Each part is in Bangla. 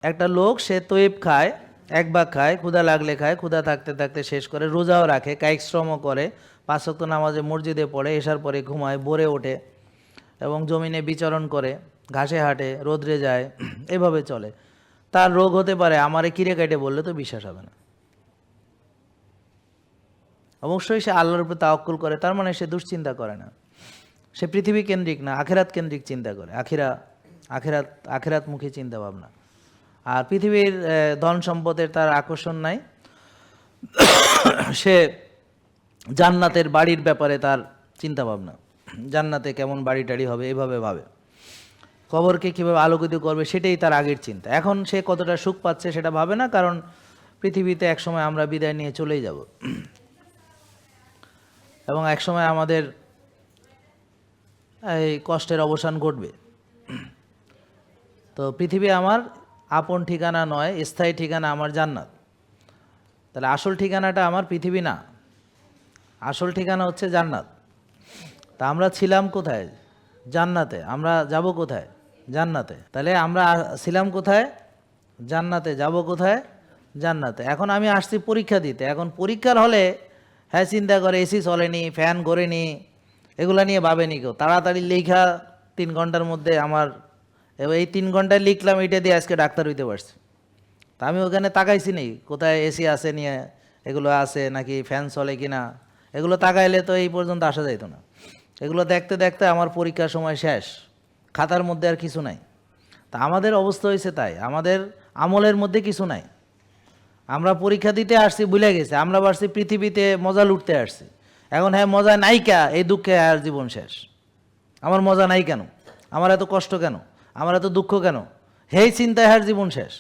একটা লোক সে তৈব খায়, এক ভাগ খায়, ক্ষুধা লাগলে খায়, ক্ষুধা থাকতে থাকতে শেষ করে, রোজাও রাখে, কায়িক শ্রমও করে, 5 ওয়াক্ত নামাজে মসজিদে পড়ে, এসার পরে ঘুমায়, ভোরে ওঠে এবং জমিনে বিচরণ করে, ঘাসে হাঁটে, রোদ্রে যায়, এভাবে চলে। তার রোগ হতে পারে, আমারে কিরে কাটে বললে তো বিশ্বাস হবে না। অবশ্যই সে আল্লাহর উপর তাওয়াক্কুল করে, তার মানে সে দুশ্চিন্তা করে না, সে পৃথিবী কেন্দ্রিক না, আখেরাত কেন্দ্রিক চিন্তা করে, আখেরাতমুখী চিন্তা ভাবনা। আর পৃথিবীর ধন সম্পদের তার আকর্ষণ নাই, সে জান্নাতের বাড়ির ব্যাপারে তার চিন্তা ভাবনা, জান্নাতে কেমন বাড়ি টাড়ি হবে এভাবে ভাবে, কবরকে কীভাবে আলোকিত করবে সেটাই তার আগের চিন্তা। এখন সে কতটা সুখ পাচ্ছে সেটা ভাবে না, কারণ পৃথিবীতে একসময় আমরা বিদায় নিয়ে চলেই যাব এবং একসময় আমাদের এই কষ্টের অবসান ঘটবে। তো পৃথিবী আমার আপন ঠিকানা নয়, স্থায়ী ঠিকানা আমার জান্নাত। তাহলে আসল ঠিকানাটা আমার পৃথিবী না, আসল ঠিকানা হচ্ছে জান্নাত। তা আমরা ছিলাম কোথায়? জান্নাতে। আমরা যাব কোথায়? জান্নাতে। তাহলে আমরা ছিলাম কোথায়? জান্নাতে। যাব কোথায়? জান্নাতে। এখন আমি আসছি পরীক্ষা দিতে, এখন পরীক্ষার হলে হ্যাঁ চিন্তা করে এসি চলেনি, ফ্যান ঘোরেনি, এগুলা নিয়ে ভাবেনি কেউ। তাড়াতাড়ি লেখা 3 ঘন্টার মধ্যে আমার, এবার এই 3 ঘন্টায় লিখলাম, এটা দিয়ে আজকে ডাক্তার হইতে পারছি। তা আমি ওখানে তাকাইছি নি কোথায় এসি আছে নিয়ে, এগুলো আছে নাকি, ফ্যান চলে কি না, এগুলো তাকাইলে তো এই পর্যন্ত আসা যাইতো না। এগুলো দেখতে দেখতে আমার পরীক্ষার সময় শেষ, খাতার মধ্যে আর কিছু নাই। তা আমাদের অবস্থা হয়েছে তাই, আমাদের আমলের মধ্যে কিছু নাই। আমরা পরীক্ষা দিতে আসছি, ভুলে গেছি আমরা ভাবছি পৃথিবীতে মজা লুটতে আসছি। এখন হ্যাঁ মজা নাই কা, এই দুঃখে আর জীবন শেষ। আমার মজা নাই কেন, আমার এত কষ্ট কেন, আমার এত দুঃখ কেন, হেই চিন্তায় হার জীবন শেষ।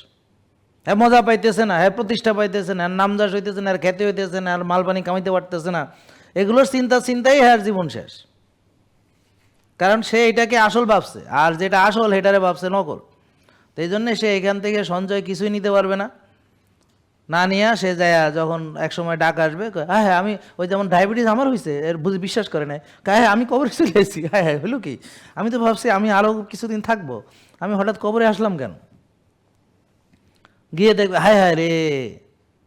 হ্যাঁ মজা পাইতেছে না, হ্যাঁ প্রতিষ্ঠা পাইতেছে না, আর নামদাস হইতেছে না, আর খেতে হইতেছে না, আর মালপানি কামাইতে পারতেছে না, এগুলোর চিন্তাই হার জীবন শেষ। কারণ সে এটাকে আসল ভাবছে, আর যেটা আসল সেটারে ভাবছে নকল। তো এই জন্যে সে এখান থেকে সঞ্চয় কিছুই নিতে পারবে না, না নিয়ে সে যায় যখন এক সময় ডাক আসবে, হ্যাঁ হ্যাঁ আমি ওই যেমন ডায়াবেটিস আমার হয়েছে, এর বিশ্বাস করে নাই, হ্যাঁ আমি কবরে চলে এসেছি, হ্যাঁ হ্যাঁ হলো কি, আমি তো ভাবছি আমি আরও কিছুদিন থাকবো, আমি হঠাৎ কবরে আসলাম কেন? গিয়ে দেখবে হায় হায় রে,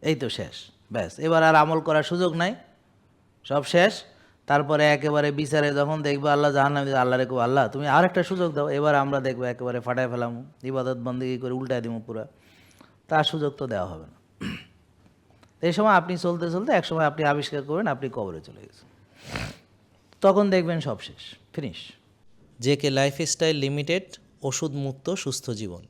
এই তো শেষ, ব্যাস এবার আর আমল করার সুযোগ নাই, সব শেষ। তারপরে একেবারে বিচারে যখন দেখবো আল্লাহ জাহান্নাম দিবে, আল্লাহ রেখো, আল্লাহ তুমি আর একটা সুযোগ দাও, এবার আমরা দেখবো একেবারে ফাটায় ফেলাম, ইবাদত বন্দেগী করে উল্টায় দিব পুরা, তার সুযোগ তো দেওয়া হবে না। এই সময় আপনি চলতে চলতে এক সময় আপনি আবিষ্কার করবেন আপনি কবরে চলে গেছেন, তখন দেখবেন সব শেষ, ফিনিশ। জেকে লাইফস্টাইল লিমিটেড, ওষুধ মুক্ত সুস্থ জীবন।